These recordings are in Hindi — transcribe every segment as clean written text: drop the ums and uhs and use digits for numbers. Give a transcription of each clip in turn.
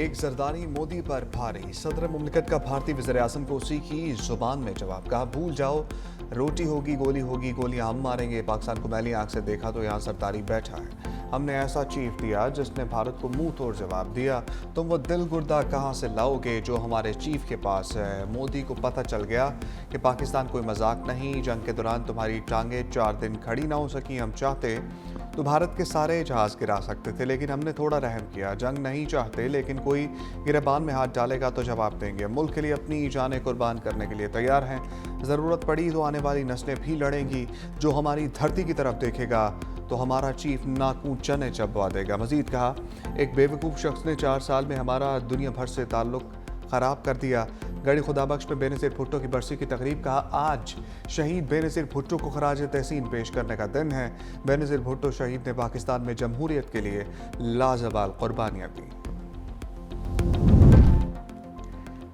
एक जरदारी मोदी पर भारी। सदर मुमलिकत का भारतीय वज़ीर-ए-आज़म को उसी की जुबान में जवाब। कहा, भूल जाओ, रोटी होगी, गोलियां हम मारेंगे। पाकिस्तान को मैली आंख से देखा तो यहाँ सरदारी बैठा है। हमने ऐसा चीफ दिया जिसने भारत को मुंह तोड़ जवाब दिया। तुम वो दिल गुर्दा कहाँ से लाओगे जो हमारे चीफ के पास है। मोदी को पता चल गया कि पाकिस्तान कोई मजाक नहीं। जंग के दौरान तुम्हारी टांगे 4 दिन खड़ी ना हो सकी। हम चाहते तो भारत के सारे जहाज गिरा सकते थे, लेकिन हमने थोड़ा रहम किया। जंग नहीं चाहते, लेकिन कोई गिरबान में हाथ डालेगा तो जवाब देंगे। मुल्क के लिए अपनी जानें कुर्बान करने के लिए तैयार हैं। ज़रूरत पड़ी तो आने वाली नस्लें भी लड़ेंगी। जो हमारी धरती की तरफ देखेगा तो हमारा चीफ नाकू चने चबवा देगा। मजीद कहा, एक बेवकूफ़ शख्स ने 4 साल में हमारा दुनिया भर से ताल्लुक़ ख़राब कर दिया। गढ़ी खुदाबख्श में बेनज़ीर भुट्टो की बरसी की तकरीब। कहा, आज शहीद बेनज़ीर भुट्टो को खराज तहसीन पेश करने का दिन है। बेनज़ीर भुट्टो शहीद ने पाकिस्तान में जमहूरियत के लिए लाजवाल कुर्बानियाँ दी।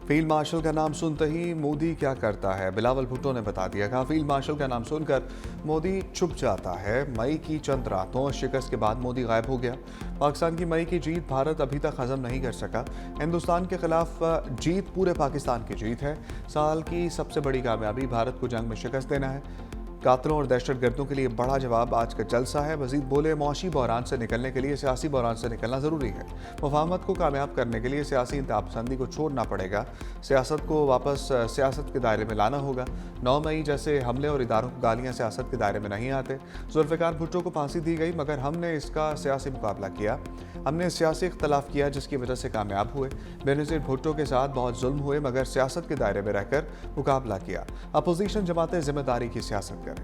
फील्ड मार्शल का नाम सुनते ही मोदी क्या करता है, बिलावल भुट्टो ने बता दिया। कहा, फील्ड मार्शल का नाम सुनकर मोदी छुप जाता है। मई की चंद रातों और शिकस्त के बाद मोदी गायब हो गया। पाकिस्तान की मई की जीत भारत अभी तक हजम नहीं कर सका। हिंदुस्तान के खिलाफ जीत पूरे पाकिस्तान की जीत है। साल की सबसे बड़ी कामयाबी भारत को जंग में शिकस्त देना है। कातलों और दहशतगर्दों के लिए बड़ा जवाब आज का जलसा है। मजीद बोले, मौशी बहरान से निकलने के लिए सियासी बहरान से निकलना ज़रूरी है। मुफाहमत को कामयाब करने के लिए सियासी इंतहापसंदी को छोड़ना पड़ेगा। सियासत को वापस सियासत के दायरे में लाना होगा। 9 मई जैसे हमले और इदारों की गालियाँ सियासत के दायरे में नहीं आते। जुल्फ़िकार भुट्टो को फांसी दी गई, मगर हमने इसका सियासी मुकाबला किया। हमने सियासी इख्तलाफ किया जिसकी वजह से कामयाब हुए। बेनज़ीर भुट्टो के साथ बहुत जुल्म हुए, मगर सियासत के दायरे में रहकर मुकाबला किया। अपोजिशन जमातें जिम्मेदारी की सियासत करें।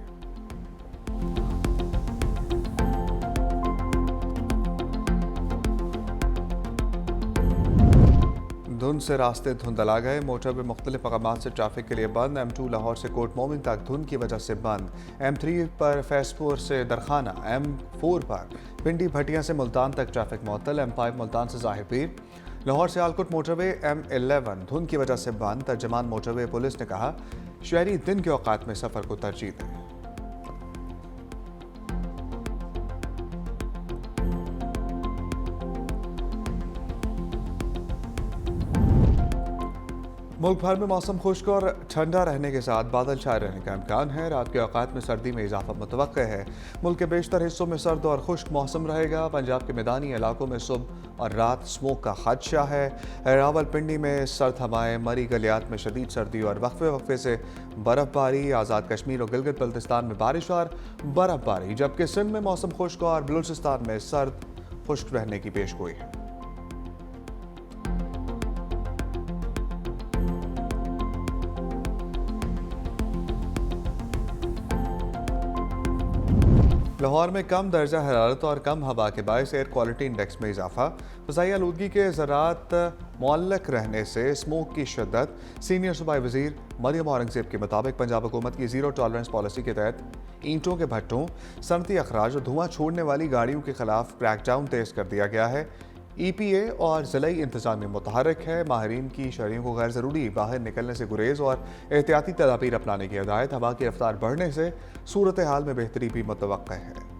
धुंध से रास्ते धुंधला गए। मोटरवे मुख्तलिफ मकामात से ट्रैफिक के लिए बंद। M2 लाहौर से कोट मोमिन तक धुंध की वजह से बंद। M3 पर फैसपुर से दरखाना। M4 पर पिंडी भटिया से मुल्तान तक ट्रैफिक मुअत्तल। M5 मुल्तान से ज़ाहिर पीर। लाहौर से आलकोट मोटरवे M11 धुंध की वजह से बंद। तर्जमान मोटरवे पुलिस ने कहा, शहरी दिन के औकात में सफ़र को तरजीह दें। मुल्क भर में मौसम खुश्क और ठंडा रहने के साथ बादल छाए रहने का इम्कान है। रात के औकात में सर्दी में इजाफा मुतवक्के है। मुल्क के बेशतर हिस्सों में सर्द और खुश्क मौसम रहेगा। पंजाब के मैदानी इलाकों में सुबह और रात स्मोक का खदशा है। रावलपिंडी में सर्द हवाएं, मरी गलियात में शदीद सर्दी और वक्फे से बर्फबारी। आज़ाद कश्मीर और गिलगित बल्तिस्तान में बारिश और बर्फबारी, जबकि सिंध में मौसम खुश्क और बलूचिस्तान में सर्द खुश्क रहने की पेशगोई है। लाहौर में कम दर्जा हरारत और कम हवा के बायस एयर क्वालिटी इंडेक्स में इजाफा। फ़ज़ाई आलूदगी के ज़रात मुअल्लक रहने से स्मोक की शिद्दत। सीनियर सूबाई वज़ीर मरियम औरंगज़ेब के मुताबिक पंजाब हुकूमत की ज़ीरो टॉलरेंस पॉलिसी के तहत ईंटों के भट्टों, सनती अखराज और धुआं छोड़ने वाली गाड़ियों के खिलाफ क्रैकडाउन तेज़ कर दिया गया है। EPA और ज़िलाई इंतज़ामिया मुतहर्रिक है। माहिरीन की शहरियों को गैर ज़रूरी बाहर निकलने से गुरेज और एहतियाती तदाबीर अपनाने की हिदायत। हवा की रफ्तार बढ़ने से सूरत हाल में बेहतरी भी मुतवक्का है।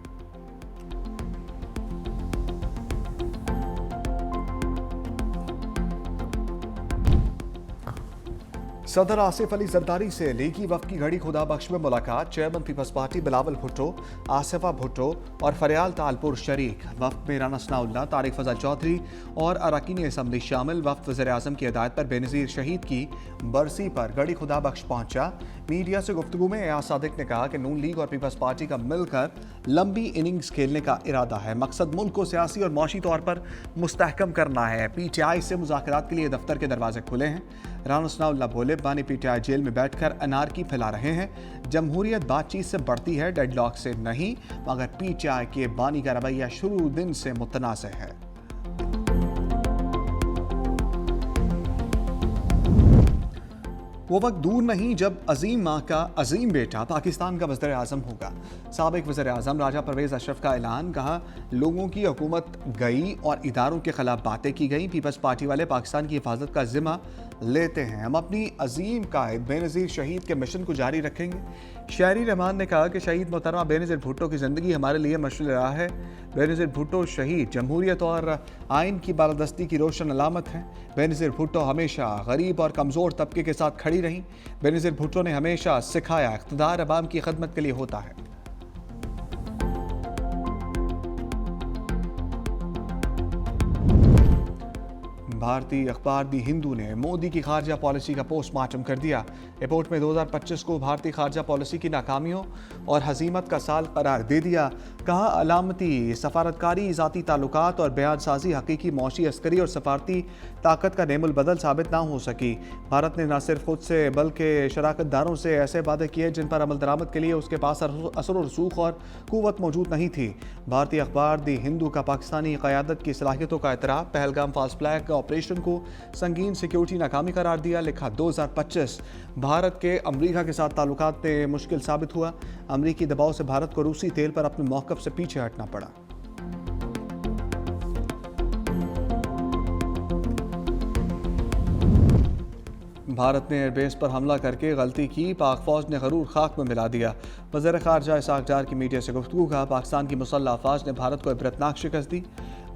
सदर आसिफ अली जरदारी से लीगी वफ़द की घड़ी खुदाबख्श में मुलाकात। Chairman peoples party Bilawal Bhutto, Asifa Bhutto और फरियाल तालपुर शरीक। वफ़द में राना सनाउल्लाह, तारिक फजल चौधरी और अरकान असम्बली शामिल। वफ़द वज़ीर-ए-आज़म की हिदायत पर बेनज़ीर शहीद की बरसी पर घड़ी खुदाबख्श पहुंचा। मीडिया से गुफ्तगू में एयाज सादिक ने कहा कि नून लीग और पीपल्स पार्टी का मिलकर लंबी इनिंग्स खेलने का इरादा है। मकसद मुल्क को सियासी और माशी तौर पर मुस्तहकम करना है। PTI से मुज़ाकरात के लिए दफ्तर के दरवाजे खुले हैं। राना सनाउल्लाह बोले, बानी PTI जेल में बैठकर अनारकी फैला रहे हैं। जमहूरियत बातचीत से बढ़ती है, डेडलॉक से नहीं, मगर PTI के बानी का रवैया शुरू दिन से मुतनाज़ है। वो वक्त दूर नहीं जब अजीम माँ का अजीम बेटा पाकिस्तान का वज़ीर-ए-आज़म होगा। साबिक वज़ीर-ए-आज़म राजा परवेज़ अशरफ का ऐलान। कहा, लोगों की हुकूमत गई और इदारों के खिलाफ बातें की गई। पीपल्स पार्टी वाले पाकिस्तान की हिफाजत का जिम्मा लेते हैं। हम अपनी अजीम कायद बेनज़ीर शहीद के मिशन को जारी रखेंगे। शायरी रहमान ने कहा कि शहीद मोहतरमा बेनज़ीर भुट्टो की ज़िंदगी हमारे लिए मशअल राह है। बेनज़ीर भुट्टो शहीद जमहूरियत और आइन की बालादस्ती की रोशन अलामत हैं। बेनज़ीर भुट्टो हमेशा गरीब और कमज़ोर तबके के साथ खड़ी रहीं। बेनज़ीर भुट्टो ने हमेशा सिखाया इक़्तिदार अवाम की खिदमत के लिए होता है। भारतीय अखबार दी हिंदू ने मोदी की खारजा पॉलिसी का पोस्टमार्टम कर दिया। रिपोर्ट में 2025 को भारतीय खारजा पॉलिसी की नाकामियों और हजीमत का साल करार दे दिया। कहा, अलामती सफारतकारी, ज़ाती ताल्लुकात और बयान साजी हकीकी मौशी असकरी और सफारती ताकत का नेमुल बदल साबित ना हो सकी। भारत ने न सिर्फ खुद से बल्कि शराकतदारों से ऐसे वादे किए जिन पर अमल दरामद के लिए उसके पास असर और रसूख और कुव्वत मौजूद नहीं थी। भारतीय अखबार दी हिंदू का पाकिस्तानी क़यादत की सलाहियतों का एतराफ़, पहलगाम फास्ट फ्लैग ऑपरेशन को संगीन सिक्योरिटी नाकामी करार दिया। लिखा, 2025 भारत के अमेरिका के साथ ताल्लुकात में मुश्किल साबित हुआ। अमेरिकी दबाव से भारत को रूसी तेल पर अपने मौक़िफ़ से पीछे हटना पड़ा। भारत ने एयरबेस पर हमला करके गलती की, पाक फौज ने गरूर खाक में मिला दिया। वज़ीर ख़ारजा इसहाक़ डार की मीडिया से गुफ्तगू का, पाकिस्तान की मुसल्लह अफ़वाज ने भारत को इबरतनाक शिकस्त दी।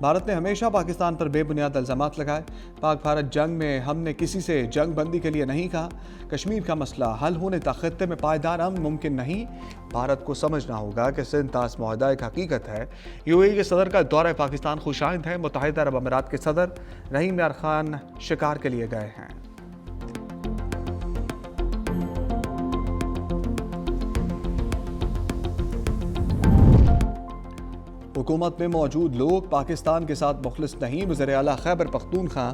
भारत ने हमेशा पाकिस्तान पर बेबुनियाद इल्ज़ामात लगाए। पाक भारत जंग में हमने किसी से जंग बंदी के लिए नहीं कहा। कश्मीर का मसला हल होने तक खित्ते में पायदार अमन मुमकिन नहीं। भारत को समझना होगा कि सिंध तास मुआहदा एक हकीकत है। यूएई के सदर का दौरा पाकिस्तान खुशाइंद है। मुत्तहिदा अरब अमीरात के सदर रहीम यार खान शिकार के लिए गए हैं। हुकूमत में मौजूद लोग पाकिस्तान के साथ मुखलिस नहीं। वज़ीर आला खैबर पख्तूनख्वा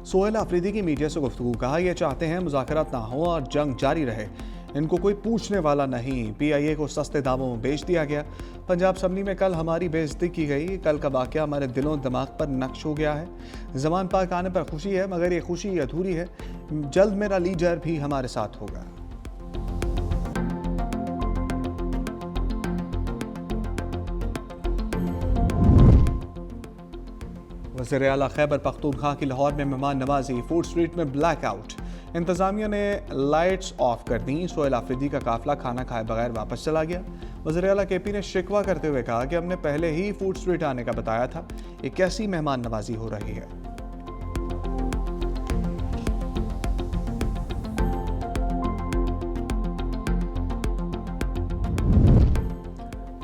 सोहेल आफरीदी की मीडिया से गुफ्तगू, कहा, यह चाहते हैं मुज़ाकरात ना हो और जंग जारी रहे। इनको कोई पूछने वाला नहीं। PIA को सस्ते दामों में बेच दिया गया। पंजाब असम्बली में कल हमारी बेइज्जती की गई। कल का वाक़या हमारे दिलों दिमाग पर नक्श हो गया है। ज़मान पाक आने पर खुशी है, मगर ये खुशी अधूरी है। जल्द मेरा लीडर भी हमारे साथ होगा। वज़ीर आला खैबर पख्तूनख्वा की लाहौर में मेहमान नवाजी, फूड स्ट्रीट में ब्लैकआउट। इंतज़ामिया ने लाइट्स ऑफ कर दी। सोहेल आफरीदी का काफिला खाना खाए बगैर वापस चला गया। वज़ीर आला KP ने शिकवा करते हुए कहा कि हमने पहले ही फूड स्ट्रीट आने का बताया था। ये कैसी मेहमान नवाजी हो रही है।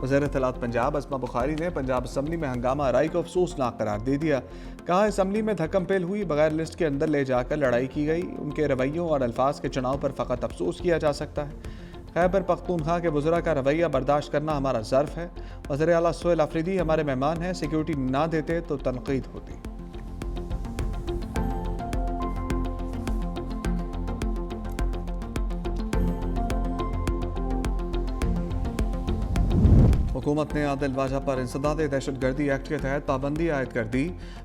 वज़ीर इत्तलात पंजाब अस्मा बुखारी ने पंजाब असम्बली में हंगामा आराई को अफसोसनाक करार दे दिया। कहा, असम्बली में धक्कम-पेल हुई, बगैर लिस्ट के अंदर ले जाकर लड़ाई की गई। उनके रवैयों और अल्फाज के चुनाव पर फ़कत अफसोस किया जा सकता है। खैबर पख्तूनख्वा के वज़रा का रवैया बर्दाश्त करना हमारा ज़र्फ़ है। वज़ीर आला सोहेल आफरीदी हमारे मेहमान हैं। सिक्योरिटी ना देते तो तनकीद होती। हुकूमत ने आदिल वाजा पर इंसदाद दहशतगर्दी एक्ट के तहत पाबंदी आयद कर दी।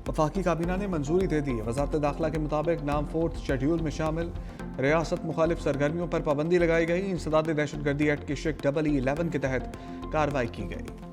वफाकी काबीना ने मंजूरी दे दी। वज़ारत दाखिला के मुताबिक नाम 4th शेड्यूल में शामिल रियासत मुखालिफ सरगर्मियों पर पाबंदी लगाई गई। इंसदाद दहशतगर्दी एक्ट की शिक EE11 के तहत कार्रवाई की गई।